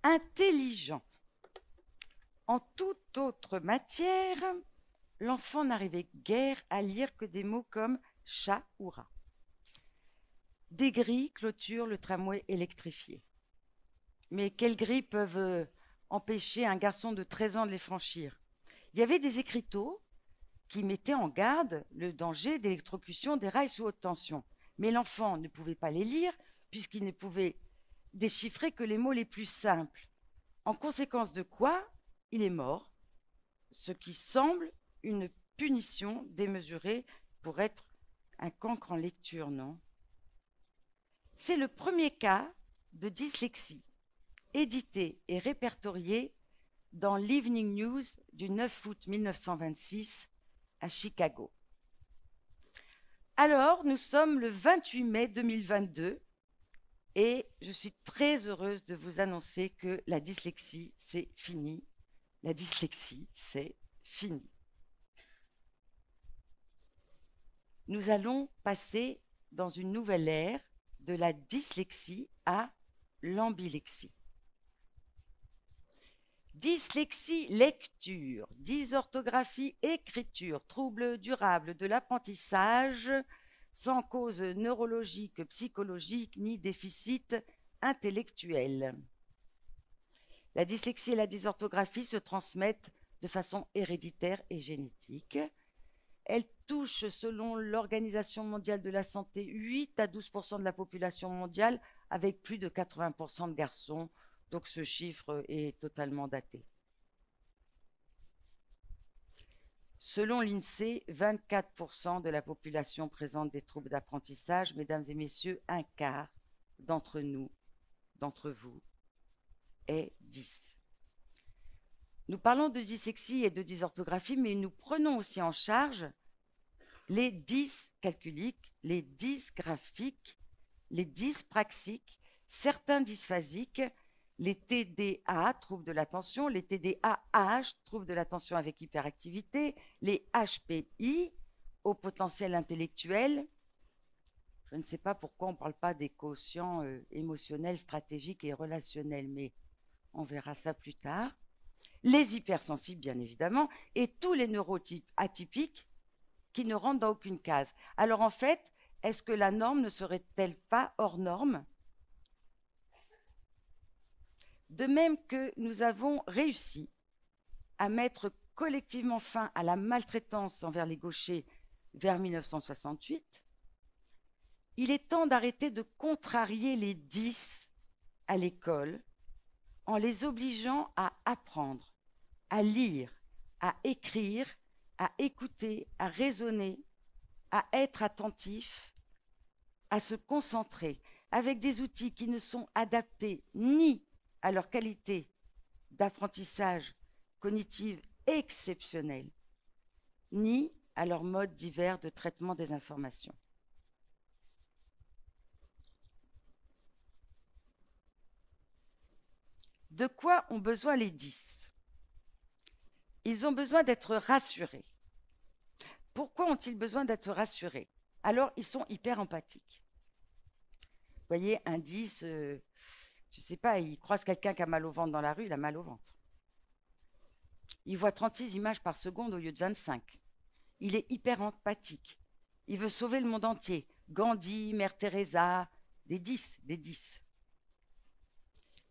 Intelligent. En toute autre matière, l'enfant n'arrivait guère à lire que des mots comme chat ou rat. Des grilles clôturent le tramway électrifié. Mais quelles grilles peuvent empêcher un garçon de 13 ans de les franchir? Il y avait des écriteaux qui mettaient en garde le danger d'électrocution des rails sous haute tension. Mais l'enfant ne pouvait pas les lire puisqu'il ne pouvait déchiffrer que les mots les plus simples. En conséquence de quoi, il est mort, ce qui semble une punition démesurée pour être un cancre en lecture, non? C'est le premier cas de dyslexie, édité et répertorié dans l'Evening News du 9 août 1926 à Chicago. Alors, nous sommes le 28 mai 2022 et je suis très heureuse de vous annoncer que la dyslexie, c'est fini. La dyslexie, c'est fini. Nous allons passer dans une nouvelle ère de la dyslexie à l'ambilexie. Dyslexie, lecture, dysorthographie, écriture, troubles durables de l'apprentissage sans cause neurologique, psychologique ni déficit intellectuel. La dyslexie et la dysorthographie se transmettent de façon héréditaire et génétique. Elles touchent, selon l'Organisation mondiale de la santé, 8 à 12% de la population mondiale, avec plus de 80% de garçons. Donc ce chiffre est totalement daté. Selon l'INSEE, 24% de la population présente des troubles d'apprentissage. Mesdames et messieurs, un quart d'entre nous, d'entre vous, est 10. Nous parlons de dyslexie et de dysorthographie, mais nous prenons aussi en charge les dyscalculiques, les dysgraphiques, les dyspraxiques, certains dysphasiques, les TDA, troubles de l'attention, les TDAH, troubles de l'attention avec hyperactivité, les HPI, au potentiel intellectuel. Je ne sais pas pourquoi on ne parle pas des quotients émotionnels, stratégiques et relationnels, mais on verra ça plus tard. Les hypersensibles, bien évidemment, et tous les neurotypes atypiques qui ne rentrent dans aucune case. Alors en fait, est-ce que la norme ne serait-elle pas hors norme ? De même que nous avons réussi à mettre collectivement fin à la maltraitance envers les gauchers vers 1968, il est temps d'arrêter de contrarier les 10 à l'école en les obligeant à apprendre, à lire, à écrire, à écouter, à raisonner, à être attentif, à se concentrer avec des outils qui ne sont adaptés ni à leur qualité d'apprentissage cognitive exceptionnelle, ni à leurs modes divers de traitement des informations. De quoi ont besoin les 10 ? Ils ont besoin d'être rassurés. Pourquoi ont-ils besoin d'être rassurés ? Alors, ils sont hyper empathiques. Vous voyez, un 10, je ne sais pas, il croise quelqu'un qui a mal au ventre dans la rue, il a mal au ventre. Il voit 36 images par seconde au lieu de 25. Il est hyper empathique. Il veut sauver le monde entier. Gandhi, Mère Teresa, des 10, des 10.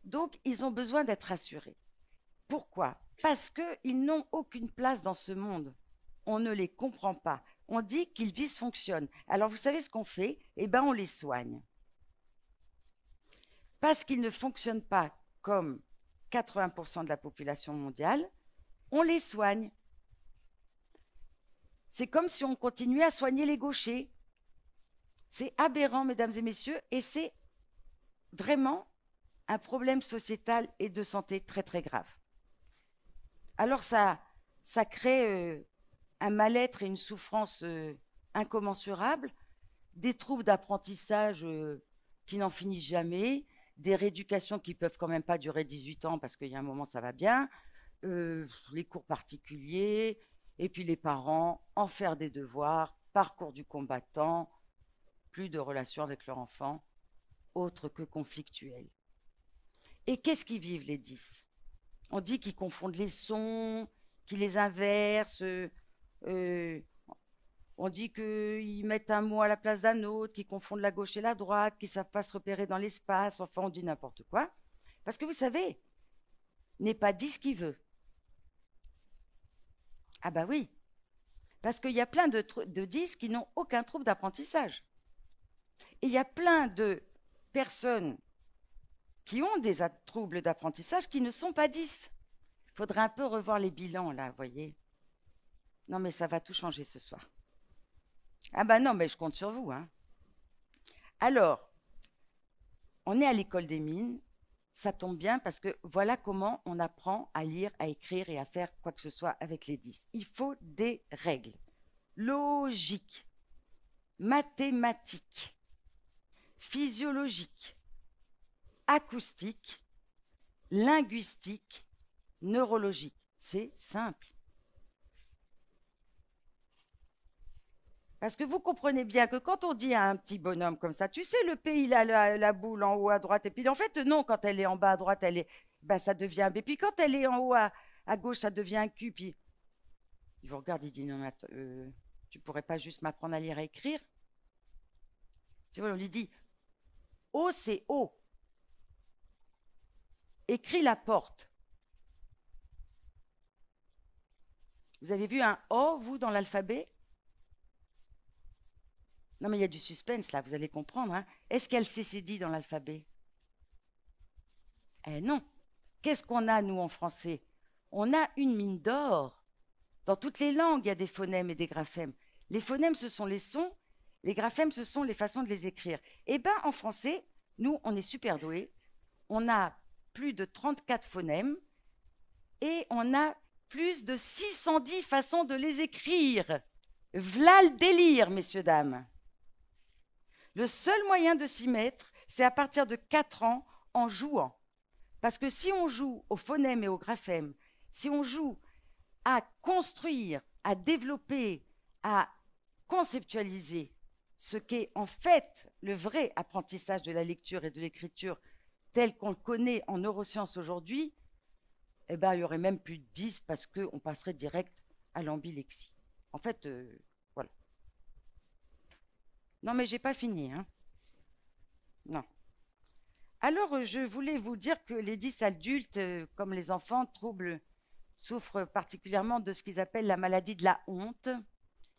Donc, ils ont besoin d'être rassurés. Pourquoi ? Parce qu'ils n'ont aucune place dans ce monde. On ne les comprend pas. On dit qu'ils dysfonctionnent. Alors, vous savez ce qu'on fait ? Eh bien, on les soigne. Parce qu'ils ne fonctionnent pas comme 80% de la population mondiale, on les soigne. C'est comme si on continuait à soigner les gauchers. C'est aberrant, mesdames et messieurs, et c'est vraiment un problème sociétal et de santé très, très grave. Alors, ça crée un mal-être et une souffrance incommensurables, des troubles d'apprentissage qui n'en finissent jamais, des rééducations qui peuvent quand même pas durer 18 ans parce qu'il y a un moment, ça va bien, les cours particuliers, et puis les parents, en faire des devoirs, parcours du combattant, plus de relations avec leur enfant, autres que conflictuelles. Et qu'est-ce qu'ils vivent, les 10? On dit qu'ils confondent les sons, qu'ils les inversent, on dit qu'ils mettent un mot à la place d'un autre, qu'ils confondent la gauche et la droite, qu'ils ne savent pas se repérer dans l'espace, enfin on dit n'importe quoi. Parce que vous savez, n'est pas dit ce qu'il veut. Ah bah oui, parce qu'il y a plein de 10 qui n'ont aucun trouble d'apprentissage. Et il y a plein de personnes qui ont des troubles d'apprentissage qui ne sont pas 10. Il faudrait un peu revoir les bilans, là, vous voyez. Non, mais ça va tout changer ce soir. Ah ben non, mais je compte sur vous. Hein. Alors, on est à l'école des mines. Ça tombe bien parce que voilà comment on apprend à lire, à écrire et à faire quoi que ce soit avec les 10. Il faut des règles. Logique, mathématiques, physiologiques, acoustiques, linguistiques, neurologiques. C'est simple. Parce que vous comprenez bien que quand on dit à un petit bonhomme comme ça, tu sais, le P, il a la boule en haut à droite. Et puis en fait, non, quand elle est en bas à droite, ça devient un B. Puis quand elle est en haut à gauche, ça devient un Q. Puis il vous regarde, il dit, non, mais tu pourrais pas juste m'apprendre à lire et à écrire? C'est vrai, on lui dit, O, c'est O. Écris la porte. Vous avez vu un O, vous, dans l'alphabet? Non, mais il y a du suspense, là, vous allez comprendre. Hein. Est-ce qu'il y a le CCD dans l'alphabet? Eh non. Qu'est-ce qu'on a, nous, en français? On a une mine d'or. Dans toutes les langues, il y a des phonèmes et des graphèmes. Les phonèmes, ce sont les sons. Les graphèmes, ce sont les façons de les écrire. Eh bien, en français, nous, on est super doués. On a plus de 34 phonèmes et on a plus de 610 façons de les écrire. V'là le délire, messieurs, dames. Le seul moyen de s'y mettre, c'est à partir de 4 ans en jouant. Parce que si on joue aux phonèmes et aux graphèmes, si on joue à construire, à développer, à conceptualiser ce qu'est en fait le vrai apprentissage de la lecture et de l'écriture tel qu'on le connaît en neurosciences aujourd'hui, eh ben, il y aurait même plus de 10 parce qu'on passerait direct à l'ambilexie. En fait, voilà. Non, mais j'ai pas fini. Hein. Non. Alors, je voulais vous dire que les 10 adultes, comme les enfants, souffrent particulièrement de ce qu'ils appellent la maladie de la honte.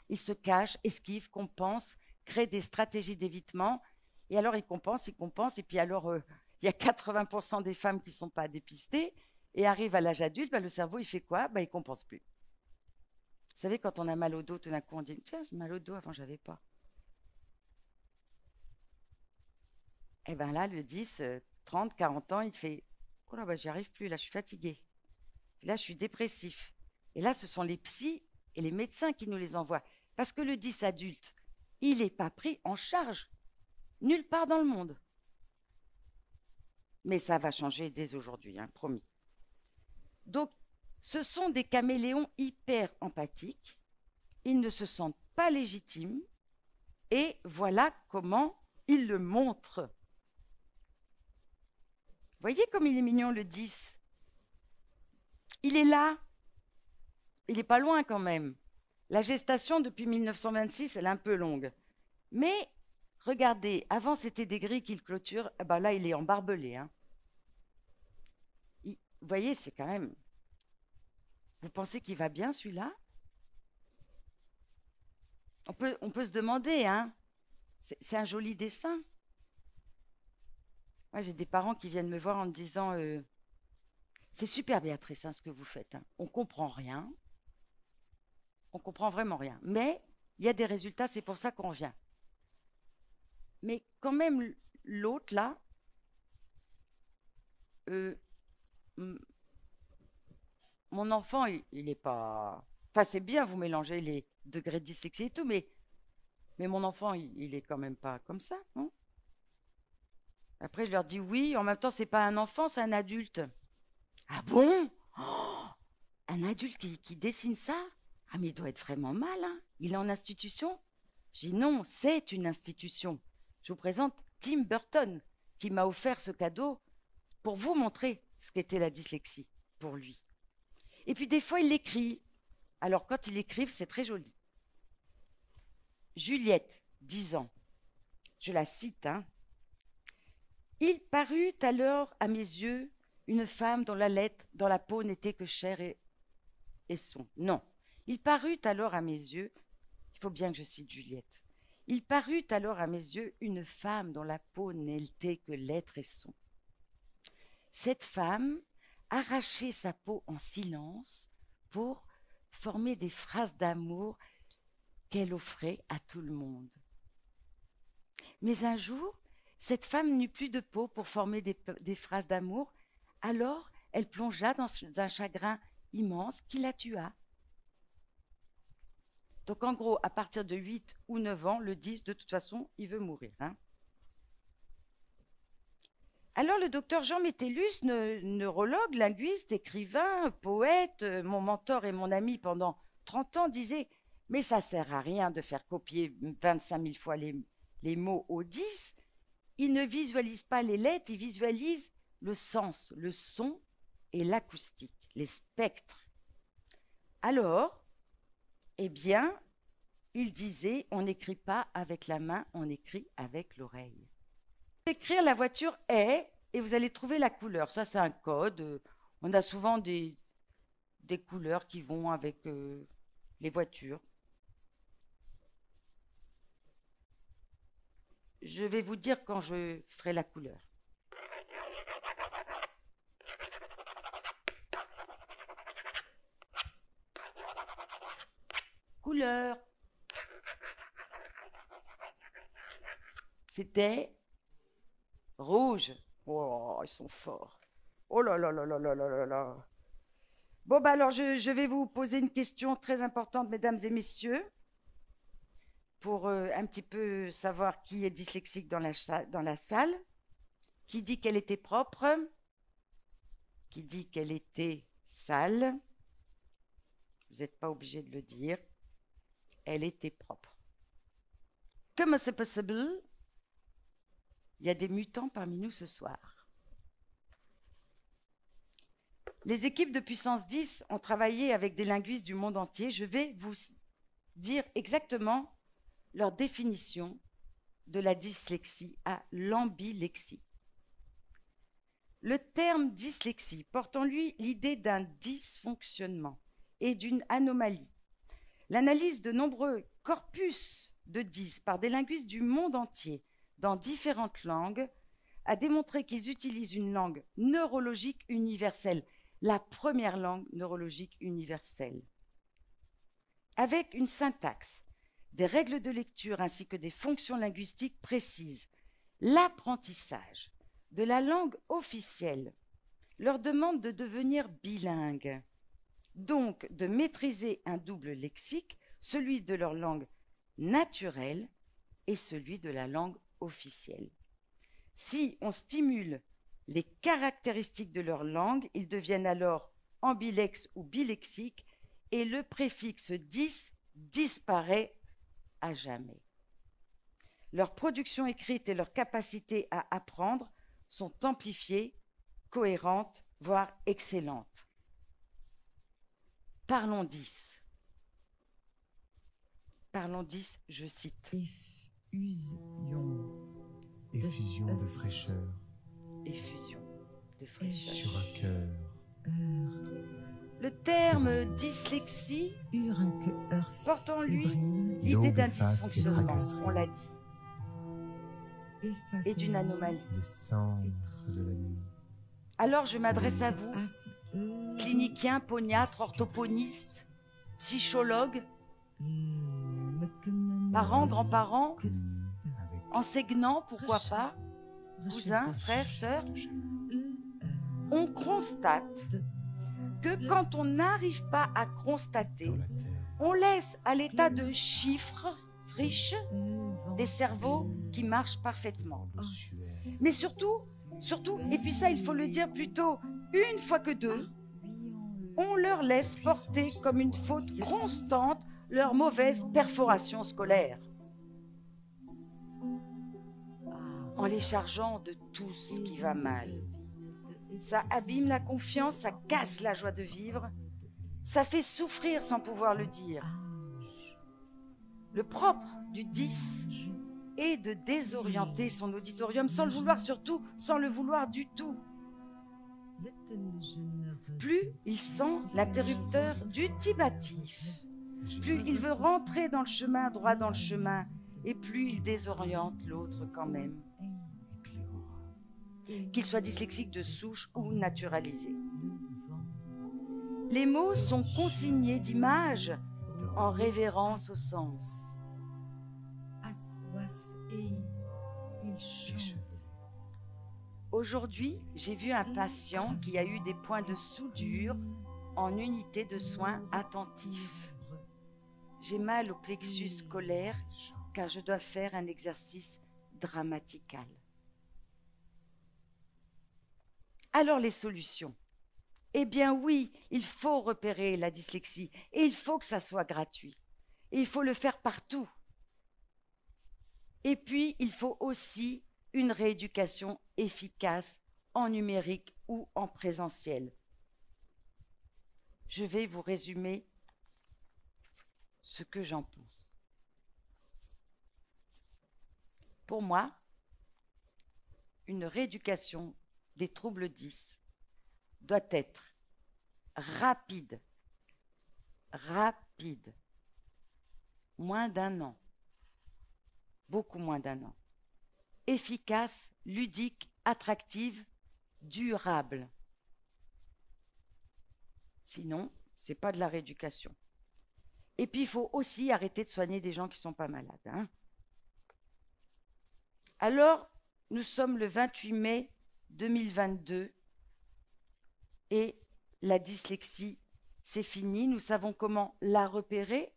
Ils se cachent, esquivent, compensent, créent des stratégies d'évitement. Et alors, ils compensent. Et puis alors, il y a 80% des femmes qui ne sont pas dépistées. Et arrivent à l'âge adulte, le cerveau, il fait quoi? Il ne compense plus. Vous savez, quand on a mal au dos, tout d'un coup, on dit, tiens, j'ai mal au dos, avant, je n'avais pas. Et bien là, le 10, 30, 40 ans, il fait, oh là, j'y arrive plus, là, je suis fatigué. Là, je suis dépressif. Et là, ce sont les psys et les médecins qui nous les envoient. Parce que le 10 adulte, il n'est pas pris en charge. Nulle part dans le monde. Mais ça va changer dès aujourd'hui, hein, promis. Donc, ce sont des caméléons hyper empathiques. Ils ne se sentent pas légitimes. Et voilà comment ils le montrent. Voyez comme il est mignon, le 10. Il est là. Il n'est pas loin quand même. La gestation depuis 1926, elle est un peu longue. Mais regardez, avant c'était des grilles qu'il clôture. Eh ben là, il est embarbelé. Hein. Vous voyez, c'est quand même... Vous pensez qu'il va bien, celui-là? On peut se demander, hein. C'est un joli dessin. Moi, j'ai des parents qui viennent me voir en me disant c'est super, Béatrice, hein, ce que vous faites. Hein. On ne comprend rien. On ne comprend vraiment rien. Mais il y a des résultats, c'est pour ça qu'on vient. Mais quand même, l'autre, là, mon enfant, il n'est pas... Enfin, c'est bien, vous mélangez les degrés de dyslexie et tout, mais mon enfant, il est quand même pas comme ça, non? Après, je leur dis oui, en même temps, c'est pas un enfant, c'est un adulte. Ah bon? Oh, un adulte qui dessine ça? Ah, mais il doit être vraiment mal, hein? Il est en institution? Je dis non, c'est une institution. Je vous présente Tim Burton, qui m'a offert ce cadeau pour vous montrer ce qu'était la dyslexie pour lui. Et puis des fois, il l'écrit. Alors quand il écrive, c'est très joli. Juliette, 10 ans. Je la cite, hein. Il parut alors à mes yeux une femme dont la peau n'était que chair et son. Non. Il parut alors à mes yeux, il faut bien que je cite Juliette. Il parut alors à mes yeux une femme dont la peau n'était que l'être et son. Cette femme arrachait sa peau en silence pour former des phrases d'amour qu'elle offrait à tout le monde. Mais un jour, cette femme n'eut plus de peau pour former des phrases d'amour, alors elle plongea dans un chagrin immense qui la tua. Donc en gros, à partir de 8 ou 9 ans, le 10, de toute façon, il veut mourir. Hein. Alors le docteur Jean Métellus, neurologue, linguiste, écrivain, poète, mon mentor et mon ami pendant 30 ans, disait « Mais ça ne sert à rien de faire copier 25 000 fois les mots au 10. Il ne visualise pas les lettres, il visualise le sens, le son et l'acoustique, les spectres. Alors, eh bien, il disait, on n'écrit pas avec la main, on écrit avec l'oreille. Écrire la voiture est, et vous allez trouver la couleur. Ça, c'est un code. On a souvent des couleurs qui vont avec les voitures. Je vais vous dire quand je ferai la couleur. Couleur. C'était rouge. Oh, ils sont forts. Oh là là là là là là là là. Bon, bah alors je vais vous poser une question très importante, mesdames et messieurs, pour un petit peu savoir qui est dyslexique dans la salle. Qui dit qu'elle était propre? Qui dit qu'elle était sale? Vous n'êtes pas obligé de le dire. Elle était propre. Comment c'est possible? Il y a des mutants parmi nous ce soir. Les équipes de Puissance 10 ont travaillé avec des linguistes du monde entier. Je vais vous dire exactement leur définition de la dyslexie à l'ambilexie. Le terme dyslexie porte en lui l'idée d'un dysfonctionnement et d'une anomalie. L'analyse de nombreux corpus de 10 par des linguistes du monde entier dans différentes langues a démontré qu'ils utilisent une langue neurologique universelle, la première langue neurologique universelle, avec une syntaxe, des règles de lecture ainsi que des fonctions linguistiques précises. L'apprentissage de la langue officielle leur demande de devenir bilingues, donc de maîtriser un double lexique, celui de leur langue naturelle et celui de la langue officielle. Si on stimule les caractéristiques de leur langue, ils deviennent alors ambilexes ou bilexiques et le préfixe 10 disparaît à jamais. Leur production écrite et leur capacité à apprendre sont amplifiées, cohérentes, voire excellentes. Parlons 10. Parlons 10, je cite. Effusion de fraîcheur. Effusion de fraîcheur. Sur un cœur. Le terme dyslexie porte en lui l'idée d'un dysfonctionnement, on l'a dit, et d'une anomalie. Les cendres de la nuit. Alors je m'adresse à vous, cliniciens, poniatres, orthophonistes, psychologues, parents, grands-parents, enseignants, pourquoi pas, cousins, frères, sœurs. On constate que quand on n'arrive pas à constater, on laisse à l'état de chiffres, friches, des cerveaux qui marchent parfaitement. Mais surtout, et puis ça il faut le dire plutôt une fois que deux, on leur laisse porter comme une faute constante leur mauvaise perforation scolaire. en les chargeant de tout ce qui va mal. Ça abîme la confiance, ça casse la joie de vivre, ça fait souffrir sans pouvoir le dire. Le propre du 10 est de désorienter son auditorium sans le vouloir, surtout sans le vouloir du tout. Plus il sent l'interrupteur dubitatif, plus il veut rentrer dans le chemin, droit dans le chemin, et plus il désoriente l'autre quand même, qu'il soit dyslexique de souche ou naturalisé. Les mots sont consignés d'images en révérence au sens. Aujourd'hui, j'ai vu un patient qui a eu des points de soudure en unité de soins attentifs. J'ai mal au plexus scolaire car je dois faire un exercice grammatical. Alors les solutions? Eh bien oui, il faut repérer la dyslexie et il faut que ça soit gratuit. Et il faut le faire partout. Et puis, il faut aussi une rééducation efficace en numérique ou en présentiel. Je vais vous résumer ce que j'en pense. Pour moi, une rééducation des troubles 10 doit être rapide, moins d'1 an, beaucoup moins d'1 an, efficace, ludique, attractive, durable. Sinon, ce n'est pas de la rééducation. Et puis, il faut aussi arrêter de soigner des gens qui ne sont pas malades. Hein. Alors, nous sommes le 28 mai 2022 et la dyslexie, c'est fini. Nous savons comment la repérer,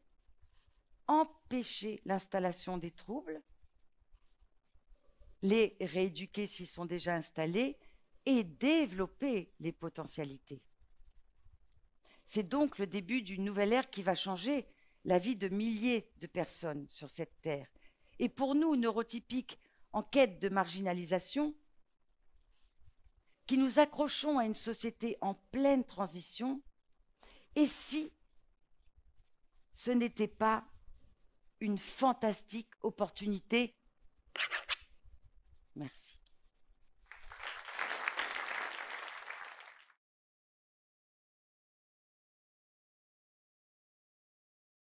empêcher l'installation des troubles, les rééduquer s'ils sont déjà installés et développer les potentialités. C'est donc le début d'une nouvelle ère qui va changer la vie de milliers de personnes sur cette terre. Et pour nous, neurotypiques en quête de marginalisation, qui nous accrochons à une société en pleine transition, et si ce n'était pas une fantastique opportunité? Merci.